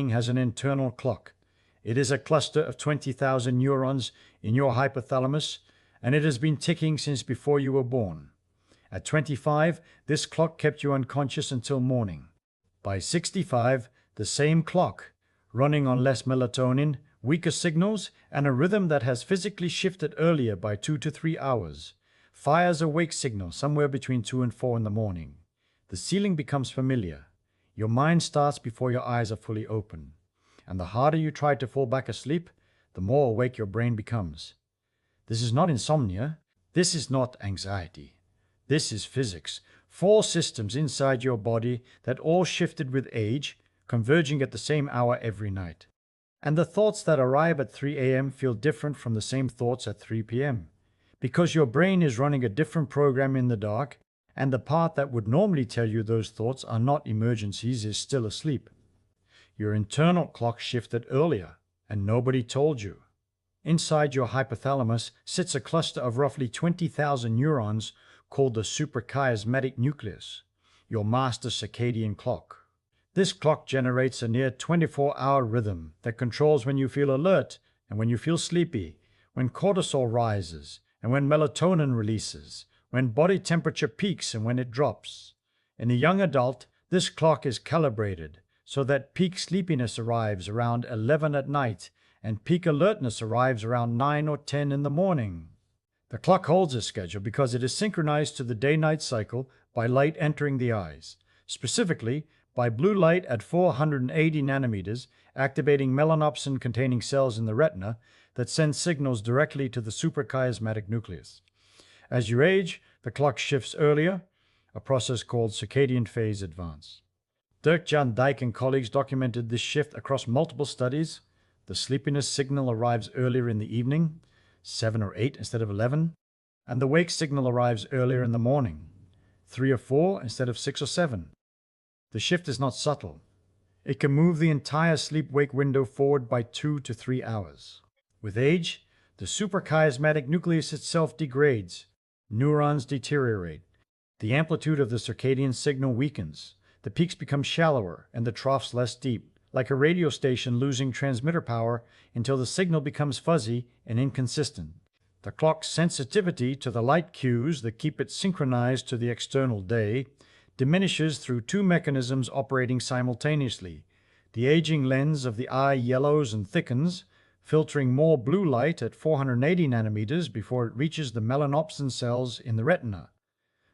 has an internal clock. It is a cluster of 20,000 neurons in your hypothalamus, and it has been ticking since before you were born. At 25, this clock kept you unconscious until morning. By 65, the same clock, running on less melatonin, weaker signals, and a rhythm that has physically shifted earlier by 2 to 3 hours, fires a wake signal somewhere between 2 and 4 in the morning. The ceiling becomes familiar. Your mind starts before your eyes are fully open. And the harder you try to fall back asleep, the more awake your brain becomes. This is not insomnia. This is not anxiety. This is physics. 4 systems inside your body that all shifted with age, converging at the same hour every night. And the thoughts that arrive at 3 a.m. feel different from the same thoughts at 3 p.m. because your brain is running a different program in the dark, and the part that would normally tell you those thoughts are not emergencies is still asleep. Your internal clock shifted earlier, and nobody told you. Inside your hypothalamus sits a cluster of roughly 20,000 neurons called the suprachiasmatic nucleus, your master circadian clock. This clock generates a near 24-hour rhythm that controls when you feel alert and when you feel sleepy, when cortisol rises and when melatonin releases, when body temperature peaks and when it drops. In a young adult, this clock is calibrated so that peak sleepiness arrives around 11 at night and peak alertness arrives around 9 or 10 in the morning. The clock holds a schedule because it is synchronized to the day-night cycle by light entering the eyes, specifically by blue light at 480 nanometers, activating melanopsin-containing cells in the retina that send signals directly to the suprachiasmatic nucleus. As you age, the clock shifts earlier, a process called circadian phase advance. Dirk-Jan Dijk and colleagues documented this shift across multiple studies. The sleepiness signal arrives earlier in the evening, 7 or 8 instead of 11, and the wake signal arrives earlier in the morning, 3 or 4 instead of 6 or 7. The shift is not subtle. It can move the entire sleep-wake window forward by 2 to 3 hours. With age, the suprachiasmatic nucleus itself degrades. Neurons deteriorate. The amplitude of the circadian signal weakens. The peaks become shallower and the troughs less deep, like a radio station losing transmitter power until the signal becomes fuzzy and inconsistent. The clock's sensitivity to the light cues that keep it synchronized to the external day diminishes through 2 mechanisms operating simultaneously. The aging lens of the eye yellows and thickens, filtering more blue light at 480 nanometers before it reaches the melanopsin cells in the retina,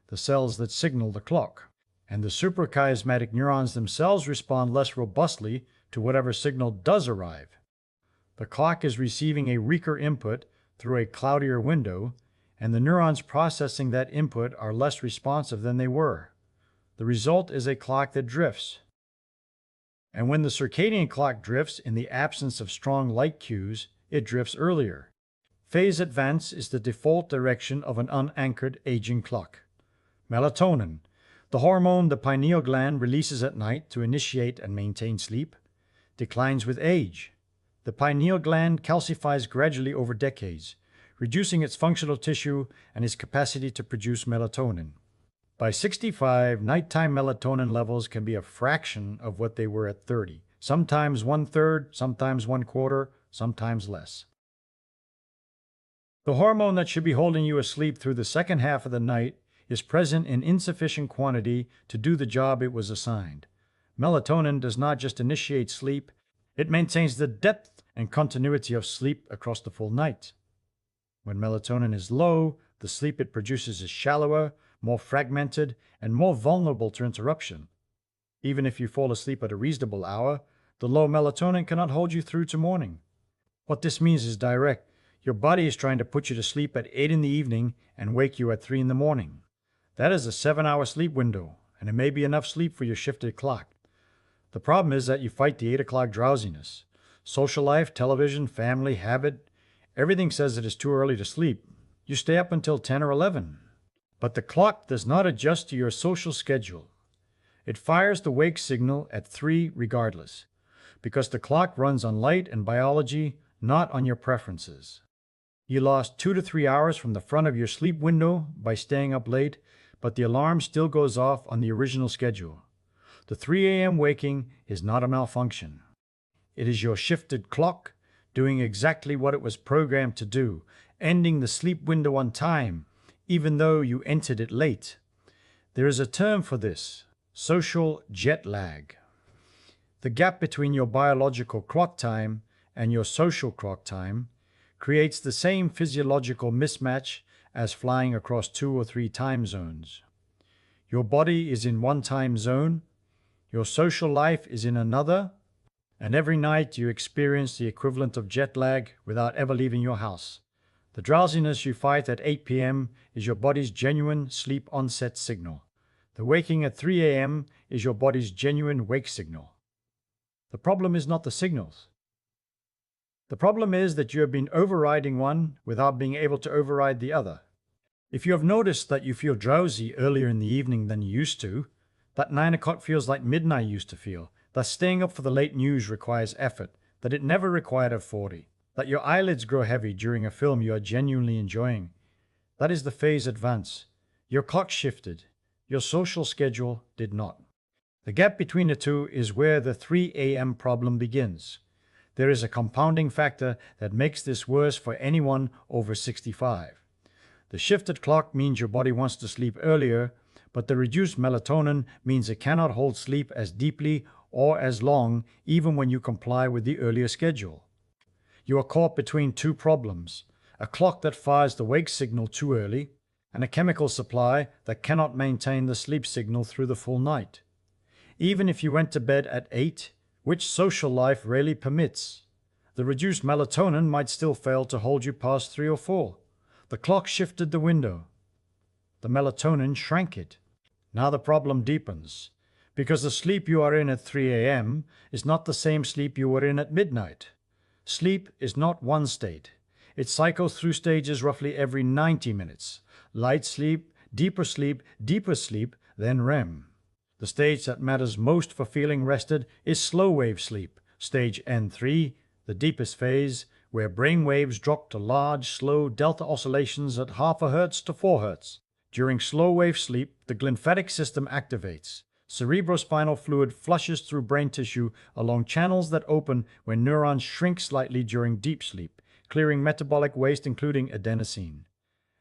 the cells that signal the clock. And the suprachiasmatic neurons themselves respond less robustly to whatever signal does arrive. The clock is receiving a weaker input through a cloudier window, and the neurons processing that input are less responsive than they were. The result is a clock that drifts. And when the circadian clock drifts in the absence of strong light cues, it drifts earlier. Phase advance is the default direction of an unanchored aging clock. Melatonin, the hormone the pineal gland releases at night to initiate and maintain sleep, declines with age. The pineal gland calcifies gradually over decades, reducing its functional tissue and its capacity to produce melatonin. By 65, nighttime melatonin levels can be a fraction of what they were at 30, sometimes 1/3, sometimes 1/4, sometimes less. The hormone that should be holding you asleep through the second half of the night is present in insufficient quantity to do the job it was assigned. Melatonin does not just initiate sleep, it maintains the depth and continuity of sleep across the full night. When melatonin is low, the sleep it produces is shallower, more fragmented, and more vulnerable to interruption. Even if you fall asleep at a reasonable hour, the low melatonin cannot hold you through to morning. What this means is direct. Your body is trying to put you to sleep at 8 in the evening and wake you at 3 in the morning. That is a 7-hour sleep window, and it may be enough sleep for your shifted clock. The problem is that you fight the 8 o'clock drowsiness. Social life, television, family, habit, everything says it is too early to sleep. You stay up until 10 or 11. But the clock does not adjust to your social schedule. It fires the wake signal at 3 regardless, because the clock runs on light and biology, not on your preferences. You lost 2 to 3 hours from the front of your sleep window by staying up late, but the alarm still goes off on the original schedule. The 3 a.m. waking is not a malfunction. It is your shifted clock doing exactly what it was programmed to do, ending the sleep window on time, even though you entered it late. There is a term for this: social jet lag. The gap between your biological clock time and your social clock time creates the same physiological mismatch as flying across 2 or 3 time zones. Your body is in one time zone, your social life is in another, and every night you experience the equivalent of jet lag without ever leaving your house. The drowsiness you fight at 8 p.m. is your body's genuine sleep onset signal. The waking at 3 a.m. is your body's genuine wake signal. The problem is not the signals. The problem is that you have been overriding one without being able to override the other. If you have noticed that you feel drowsy earlier in the evening than you used to, that 9 o'clock feels like midnight used to feel, that staying up for the late news requires effort, that it never required at 40, that your eyelids grow heavy during a film you are genuinely enjoying, that is the phase advance. Your clock shifted. Your social schedule did not. The gap between the two is where the 3 a.m. problem begins. There is a compounding factor that makes this worse for anyone over 65. The shifted clock means your body wants to sleep earlier, but the reduced melatonin means it cannot hold sleep as deeply or as long even when you comply with the earlier schedule. You are caught between two problems: a clock that fires the wake signal too early, and a chemical supply that cannot maintain the sleep signal through the full night. Even if you went to bed at 8, which social life rarely permits, the reduced melatonin might still fail to hold you past 3 or 4. The clock shifted the window. The melatonin shrank it. Now the problem deepens, because the sleep you are in at 3 a.m. is not the same sleep you were in at midnight. Sleep is not one state. It cycles through stages roughly every 90 minutes. Light sleep, deeper sleep, then REM. The stage that matters most for feeling rested is slow wave sleep, stage N3, the deepest phase, where brain waves drop to large, slow delta oscillations at half a hertz to 4 hertz. During slow wave sleep, the glymphatic system activates. Cerebrospinal fluid flushes through brain tissue along channels that open when neurons shrink slightly during deep sleep, clearing metabolic waste including adenosine,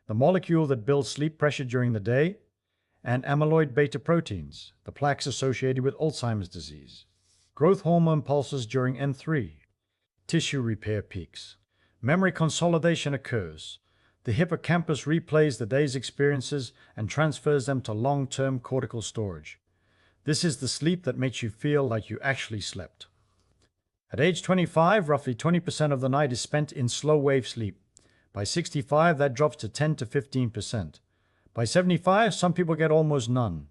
the molecule that builds sleep pressure during the day, and amyloid beta proteins, the plaques associated with Alzheimer's disease. Growth hormone pulses during N3. Tissue repair peaks. Memory consolidation occurs. The hippocampus replays the day's experiences and transfers them to long-term cortical storage. This is the sleep that makes you feel like you actually slept. At age 25, roughly 20% of the night is spent in slow wave sleep. By 65, that drops to 10 to 15%. By 75, some people get almost none.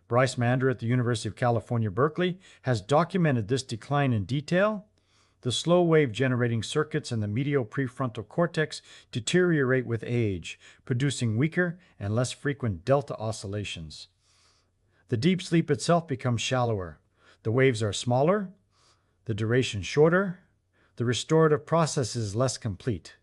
Bryce Mander at the University of California, Berkeley, has documented this decline in detail. The slow wave generating circuits in the medial prefrontal cortex deteriorate with age, producing weaker and less frequent delta oscillations. The deep sleep itself becomes shallower. The waves are smaller, the duration shorter, the restorative process is less complete.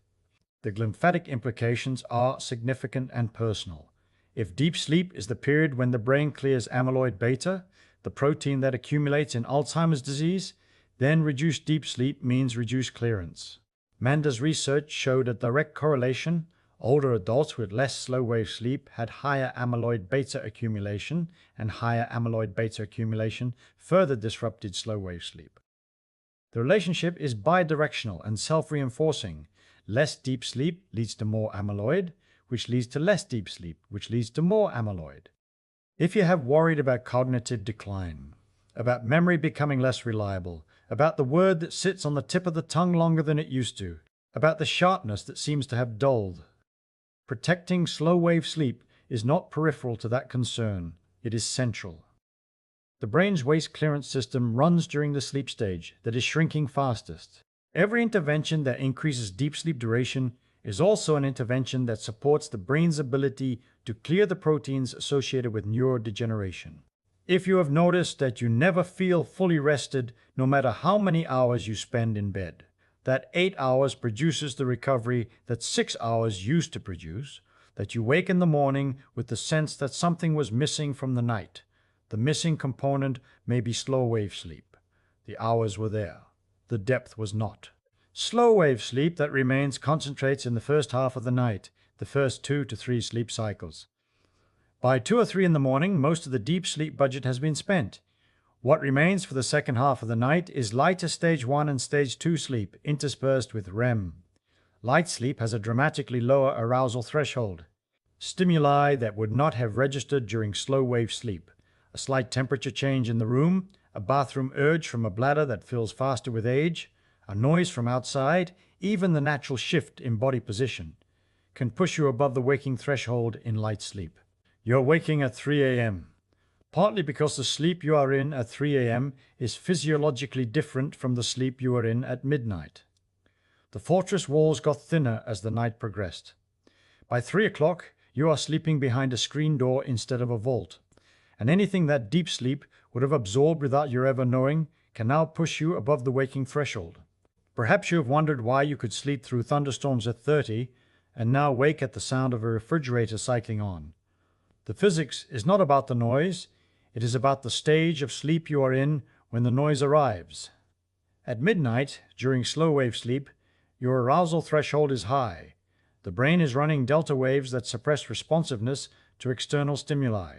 The glymphatic implications are significant and personal. If deep sleep is the period when the brain clears amyloid beta, the protein that accumulates in Alzheimer's disease, then reduced deep sleep means reduced clearance. Mander's research showed a direct correlation. Older adults with less slow wave sleep had higher amyloid beta accumulation, and higher amyloid beta accumulation further disrupted slow wave sleep. The relationship is bidirectional and self-reinforcing. Less deep sleep leads to more amyloid, which leads to less deep sleep, which leads to more amyloid. If you have worried about cognitive decline, about memory becoming less reliable, about the word that sits on the tip of the tongue longer than it used to, about the sharpness that seems to have dulled, protecting slow wave sleep is not peripheral to that concern. It is central. The brain's waste clearance system runs during the sleep stage that is shrinking fastest. Every intervention that increases deep sleep duration is also an intervention that supports the brain's ability to clear the proteins associated with neurodegeneration. If you have noticed that you never feel fully rested no matter how many hours you spend in bed, that 8 hours produces the recovery that 6 hours used to produce, that you wake in the morning with the sense that something was missing from the night, the missing component may be slow wave sleep. The hours were there. the depth was not. Slow wave sleep that remains concentrates in the first half of the night, the first 2 to 3 sleep cycles. By 2 or 3 in the morning, most of the deep sleep budget has been spent. What remains for the second half of the night is lighter stage 1 and stage 2 sleep, interspersed with REM. Light sleep has a dramatically lower arousal threshold. Stimuli that would not have registered during slow wave sleep. A slight temperature change in the room, a bathroom urge from a bladder that fills faster with age, a noise from outside, even the natural shift in body position, can push you above the waking threshold in light sleep. You're waking at 3 a.m., partly because the sleep you are in at 3 a.m. is physiologically different from the sleep you were in at midnight. The fortress walls got thinner as the night progressed. By 3 o'clock, you are sleeping behind a screen door instead of a vault, and anything that deep sleep would have absorbed without your ever knowing can now push you above the waking threshold. Perhaps you have wondered why you could sleep through thunderstorms at 30 and now wake at the sound of a refrigerator cycling on. The physics is not about the noise, it is about the stage of sleep you are in when the noise arrives. At midnight, during slow wave sleep, your arousal threshold is high. The brain is running delta waves that suppress responsiveness to external stimuli.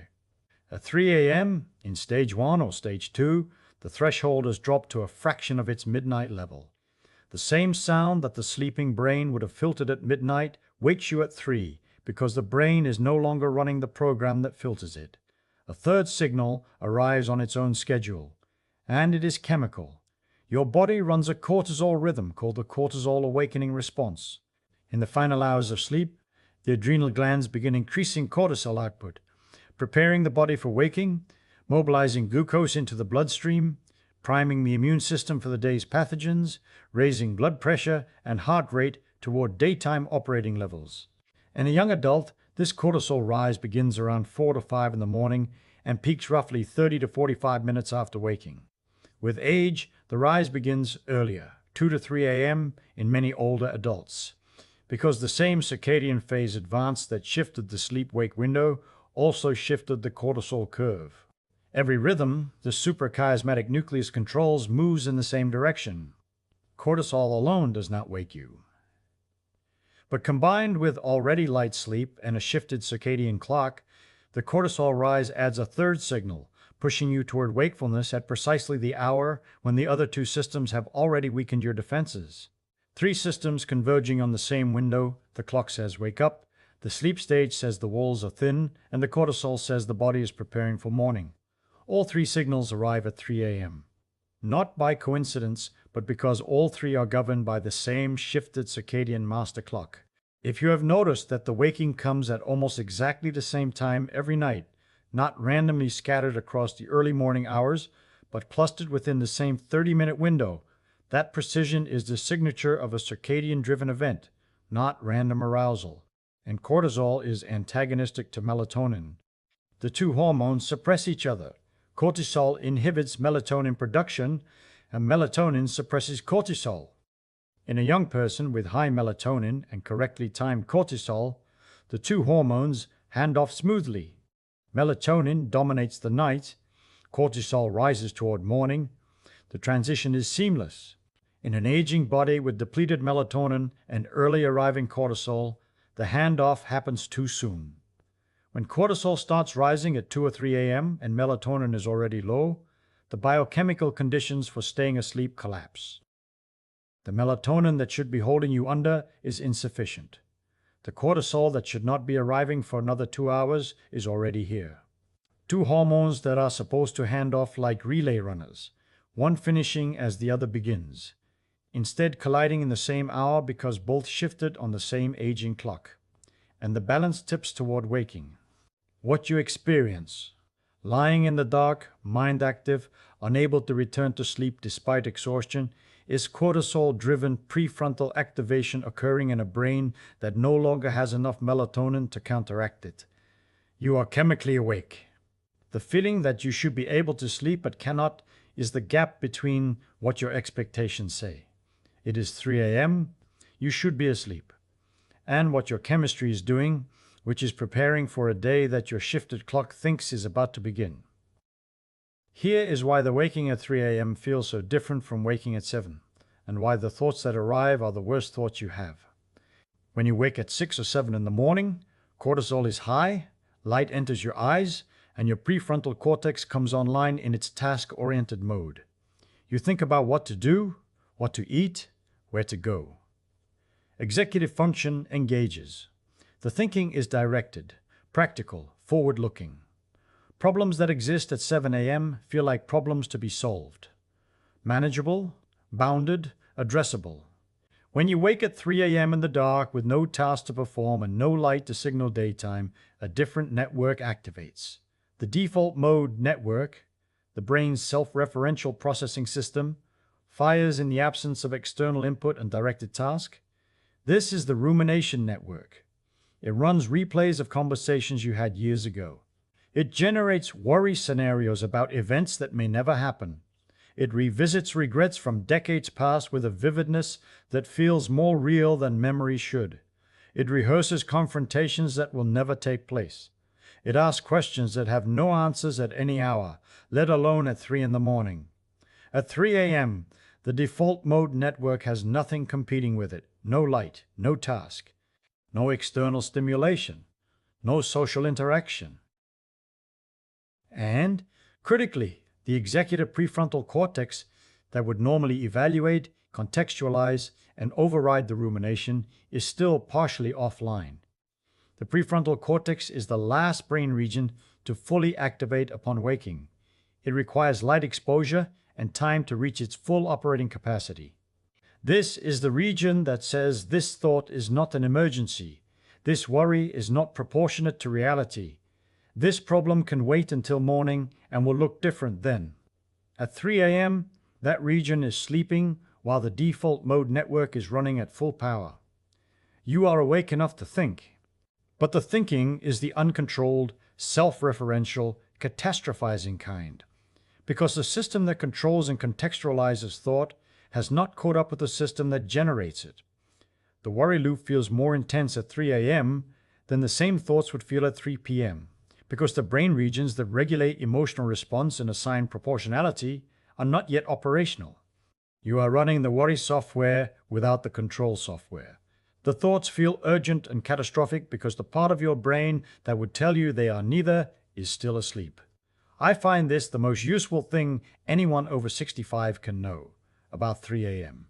At 3 a.m., in stage 1 or stage 2, the threshold has dropped to a fraction of its midnight level. The same sound that the sleeping brain would have filtered at midnight wakes you at 3, because the brain is no longer running the program that filters it. A third signal arrives on its own schedule, and it is chemical. Your body runs a cortisol rhythm called the cortisol awakening response. In the final hours of sleep, the adrenal glands begin increasing cortisol output, preparing the body for waking, mobilizing glucose into the bloodstream, priming the immune system for the day's pathogens, raising blood pressure and heart rate toward daytime operating levels. In a young adult, this cortisol rise begins around 4 to 5 in the morning and peaks roughly 30 to 45 minutes after waking. With age, the rise begins earlier, 2 to 3 a.m. in many older adults, because the same circadian phase advance that shifted the sleep-wake window also shifted the cortisol curve. Every rhythm the suprachiasmatic nucleus controls moves in the same direction. Cortisol alone does not wake you. But combined with already light sleep and a shifted circadian clock, the cortisol rise adds a third signal, pushing you toward wakefulness at precisely the hour when the other two systems have already weakened your defenses. 3 systems converging on the same window, the clock says wake up, the sleep stage says the walls are thin, and the cortisol says the body is preparing for morning. All 3 signals arrive at 3 a.m. Not by coincidence, but because all 3 are governed by the same shifted circadian master clock. If you have noticed that the waking comes at almost exactly the same time every night, not randomly scattered across the early morning hours, but clustered within the same 30-minute window, that precision is the signature of a circadian-driven event, not random arousal. And cortisol is antagonistic to melatonin. The 2 hormones suppress each other. Cortisol inhibits melatonin production, and melatonin suppresses cortisol. In a young person with high melatonin and correctly timed cortisol, the 2 hormones hand off smoothly. Melatonin dominates the night, cortisol rises toward morning. The transition is seamless. In an aging body with depleted melatonin and early arriving cortisol, the handoff happens too soon. When cortisol starts rising at 2 or 3 a.m. and melatonin is already low, the biochemical conditions for staying asleep collapse. The melatonin that should be holding you under is insufficient. The cortisol that should not be arriving for another 2 hours is already here. 2 hormones that are supposed to hand off like relay runners, one finishing as the other begins, instead colliding in the same hour because both shifted on the same aging clock, and the balance tips toward waking. What you experience, lying in the dark, mind active, unable to return to sleep despite exhaustion, is cortisol-driven prefrontal activation occurring in a brain that no longer has enough melatonin to counteract it. You are chemically awake. The feeling that you should be able to sleep but cannot is the gap between what your expectations say. It is 3 a.m., you should be asleep, and what your chemistry is doing, which is preparing for a day that your shifted clock thinks is about to begin. Here is why the waking at 3 a.m. feels so different from waking at 7. and why the thoughts that arrive are the worst thoughts you have. When you wake at 6 or 7 in the morning, cortisol is high, light enters your eyes, and your prefrontal cortex comes online in its task-oriented mode. You think about what to do, what to eat, where to go. Executive function engages. The thinking is directed, practical, forward-looking. Problems that exist at 7 a.m. feel like problems to be solved. Manageable, bounded, addressable. When you wake at 3 a.m. in the dark with no task to perform and no light to signal daytime, a different network activates. The default mode network, the brain's self-referential processing system, fires in the absence of external input and directed task. This is the rumination network. It runs replays of conversations you had years ago. It generates worry scenarios about events that may never happen. It revisits regrets from decades past with a vividness that feels more real than memory should. It rehearses confrontations that will never take place. It asks questions that have no answers at any hour, let alone at 3 in the morning. At 3 a.m., the default mode network has nothing competing with it. No light, no task, no external stimulation, no social interaction. And, critically, the executive prefrontal cortex that would normally evaluate, contextualize, and override the rumination is still partially offline. The prefrontal cortex is the last brain region to fully activate upon waking. It requires light exposure and time to reach its full operating capacity. This is the region that says this thought is not an emergency. This worry is not proportionate to reality. This problem can wait until morning and will look different then. At 3 a.m., that region is sleeping while the default mode network is running at full power. You are awake enough to think, but the thinking is the uncontrolled, self-referential, catastrophizing kind, because the system that controls and contextualizes thought has not caught up with the system that generates it. The worry loop feels more intense at 3 a.m. than the same thoughts would feel at 3 p.m. because the brain regions that regulate emotional response and assign proportionality are not yet operational. You are running the worry software without the control software. The thoughts feel urgent and catastrophic because the part of your brain that would tell you they are neither is still asleep. I find this the most useful thing anyone over 65 can know about 3 a.m.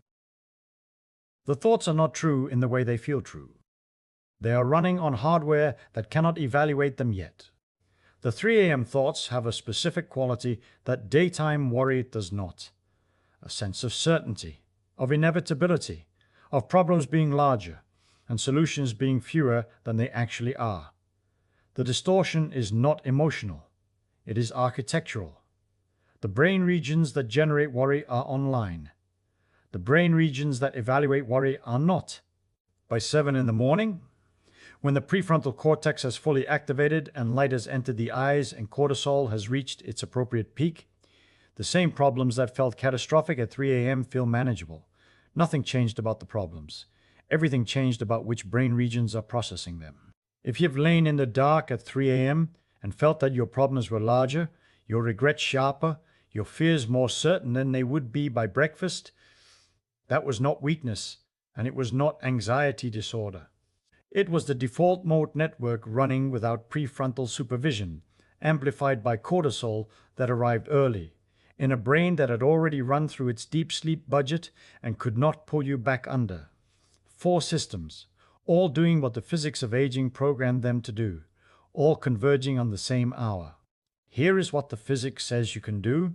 The thoughts are not true in the way they feel true. They are running on hardware that cannot evaluate them yet. The 3 a.m. thoughts have a specific quality that daytime worry does not. A sense of certainty, of inevitability, of problems being larger and solutions being fewer than they actually are. The distortion is not emotional. It is architectural. The brain regions that generate worry are online. The brain regions that evaluate worry are not. By 7 in the morning, when the prefrontal cortex has fully activated and light has entered the eyes and cortisol has reached its appropriate peak, the same problems that felt catastrophic at 3 a.m. feel manageable. Nothing changed about the problems. Everything changed about which brain regions are processing them. If you've lain in the dark at 3 a.m. and felt that your problems were larger, your regrets sharper, your fears more certain than they would be by breakfast, that was not weakness, and it was not anxiety disorder. It was the default mode network running without prefrontal supervision, amplified by cortisol that arrived early, in a brain that had already run through its deep sleep budget and could not pull you back under. 4 systems, all doing what the physics of aging programmed them to do, all converging on the same hour. Here is what the physics says you can do,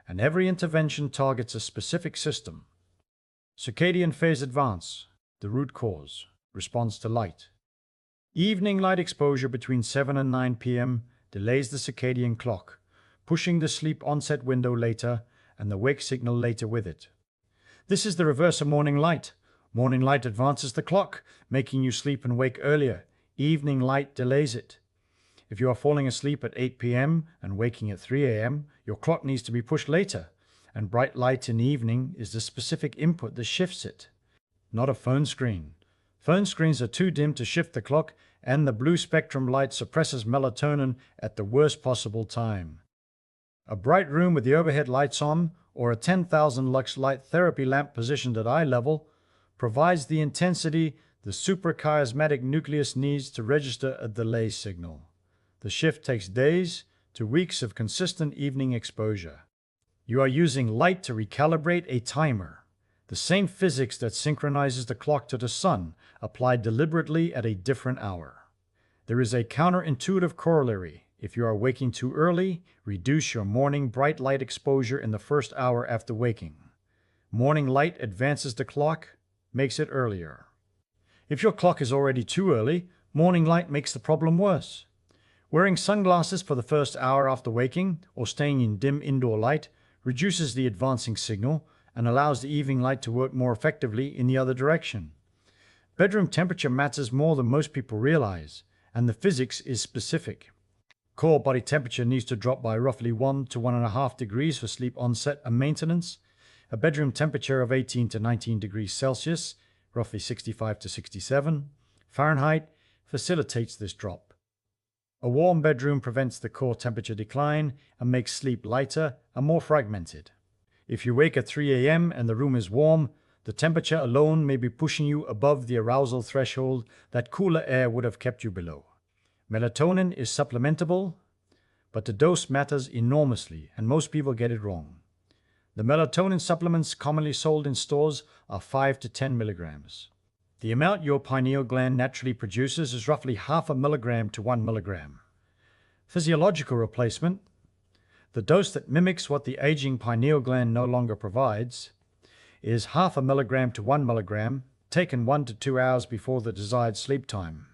and every intervention targets a specific system. Circadian phase advance, the root cause, responds to light. Evening light exposure between 7 and 9 p.m. delays the circadian clock, pushing the sleep onset window later and the wake signal later with it. This is the reverse of morning light. Morning light advances the clock, making you sleep and wake earlier. Evening light delays it. If you are falling asleep at 8 p.m. and waking at 3 a.m., your clock needs to be pushed later, and bright light in the evening is the specific input that shifts it, not a phone screen. Phone screens are too dim to shift the clock, and the blue spectrum light suppresses melatonin at the worst possible time. A bright room with the overhead lights on or a 10,000 lux light therapy lamp positioned at eye level provides the intensity the suprachiasmatic nucleus needs to register a delay signal. The shift takes days to weeks of consistent evening exposure. You are using light to recalibrate a timer. The same physics that synchronizes the clock to the sun applied deliberately at a different hour. There is a counterintuitive corollary. If you are waking too early, reduce your morning bright light exposure in the first hour after waking. Morning light advances the clock, makes it earlier. If your clock is already too early, morning light makes the problem worse. Wearing sunglasses for the first hour after waking or staying in dim indoor light reduces the advancing signal and allows the evening light to work more effectively in the other direction. Bedroom temperature matters more than most people realize, and the physics is specific. Core body temperature needs to drop by roughly 1 to 1.5 degrees for sleep onset and maintenance. A bedroom temperature of 18 to 19 degrees Celsius, roughly 65 to 67 Fahrenheit, facilitates this drop. A warm bedroom prevents the core temperature decline and makes sleep lighter and more fragmented. If you wake at 3 a.m. and the room is warm, the temperature alone may be pushing you above the arousal threshold that cooler air would have kept you below. Melatonin is supplementable, but the dose matters enormously, and most people get it wrong. The melatonin supplements commonly sold in stores are 5 to 10 milligrams. The amount your pineal gland naturally produces is roughly 0.5 milligram to 1 milligram. Physiological replacement, the dose that mimics what the aging pineal gland no longer provides, is 0.5 milligram to 1 milligram, taken 1 to 2 hours before the desired sleep time.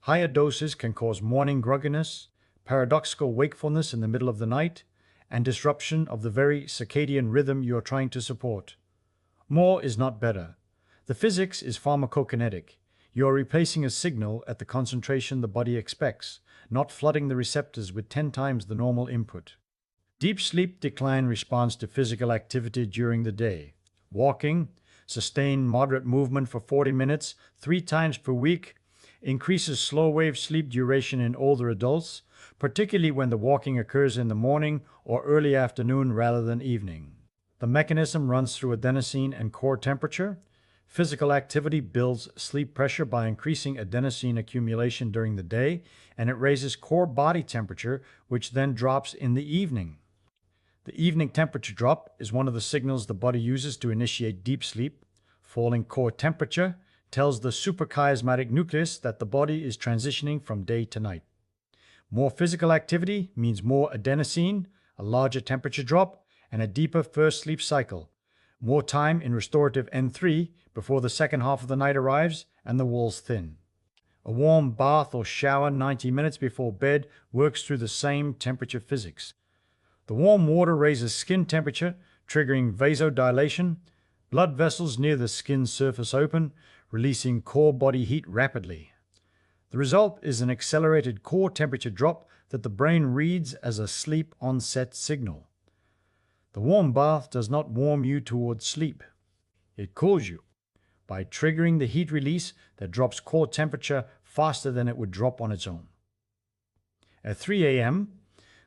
Higher doses can cause morning grogginess, paradoxical wakefulness in the middle of the night, and disruption of the very circadian rhythm you are trying to support. More is not better. The physics is pharmacokinetic. You are replacing a signal at the concentration the body expects, not flooding the receptors with 10 times the normal input. Deep sleep decline responds to physical activity during the day. Walking, sustained moderate movement for 40 minutes, 3 times per week, increases slow-wave sleep duration in older adults, particularly when the walking occurs in the morning or early afternoon rather than evening. The mechanism runs through adenosine and core temperature. Physical activity builds sleep pressure by increasing adenosine accumulation during the day, and it raises core body temperature, which then drops in the evening. The evening temperature drop is one of the signals the body uses to initiate deep sleep. Falling core temperature tells the suprachiasmatic nucleus that the body is transitioning from day to night. More physical activity means more adenosine, a larger temperature drop, and a deeper first sleep cycle. More time in restorative N3 before the second half of the night arrives and the walls thin. A warm bath or shower 90 minutes before bed works through the same temperature physics. The warm water raises skin temperature, triggering vasodilation. Blood vessels near the skin surface open, releasing core body heat rapidly. The result is an accelerated core temperature drop that the brain reads as a sleep onset signal. The warm bath does not warm you towards sleep. It cools you by triggering the heat release that drops core temperature faster than it would drop on its own. At 3 a.m.,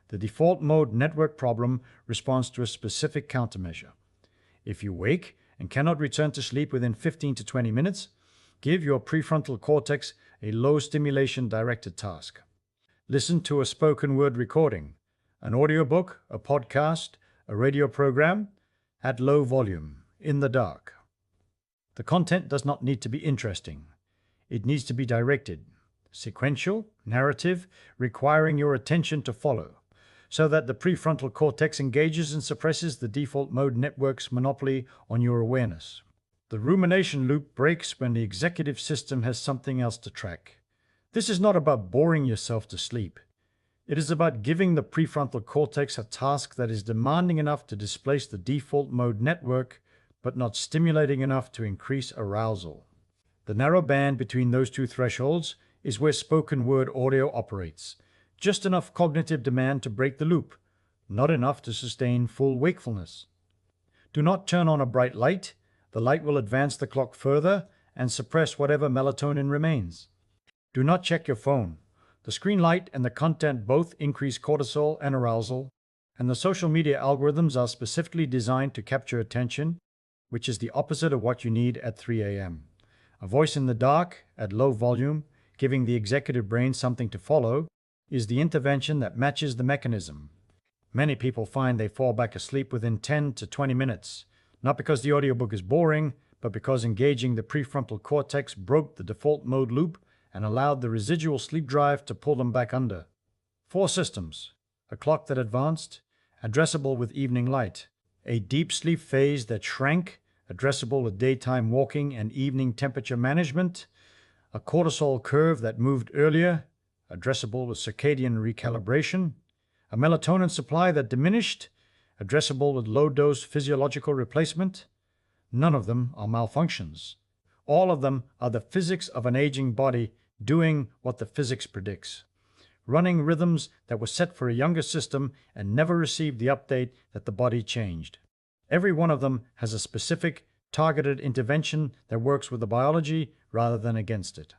the default mode network problem responds to a specific countermeasure. If you wake and cannot return to sleep within 15 to 20 minutes, give your prefrontal cortex a low stimulation directed task. Listen to a spoken word recording, an audiobook, a podcast, a radio program, at low volume, in the dark. The content does not need to be interesting. It needs to be directed, sequential, narrative, requiring your attention to follow, so that the prefrontal cortex engages and suppresses the default mode network's monopoly on your awareness. The rumination loop breaks when the executive system has something else to track. This is not about boring yourself to sleep. It is about giving the prefrontal cortex a task that is demanding enough to displace the default mode network, but not stimulating enough to increase arousal. The narrow band between those two thresholds is where spoken word audio operates. Just enough cognitive demand to break the loop, not enough to sustain full wakefulness. Do not turn on a bright light. The light will advance the clock further and suppress whatever melatonin remains. Do not check your phone. The screen light and the content both increase cortisol and arousal, And the social media algorithms are specifically designed to capture attention, which is the opposite of what you need at 3 a.m. A voice in the dark, at low volume, giving the executive brain something to follow, is the intervention that matches the mechanism. Many people find they fall back asleep within 10 to 20 minutes, not because the audiobook is boring, but because engaging the prefrontal cortex broke the default mode loop and allowed the residual sleep drive to pull them back under. 4 systems: a clock that advanced, addressable with evening light; a deep sleep phase that shrank, addressable with daytime walking and evening temperature management; a cortisol curve that moved earlier, addressable with circadian recalibration; a melatonin supply that diminished, addressable with low-dose physiological replacement. None of them are malfunctions. All of them are the physics of an aging body doing what the physics predicts, running rhythms that were set for a younger system and never received the update that the body changed. Every one of them has a specific, targeted intervention that works with the biology rather than against it.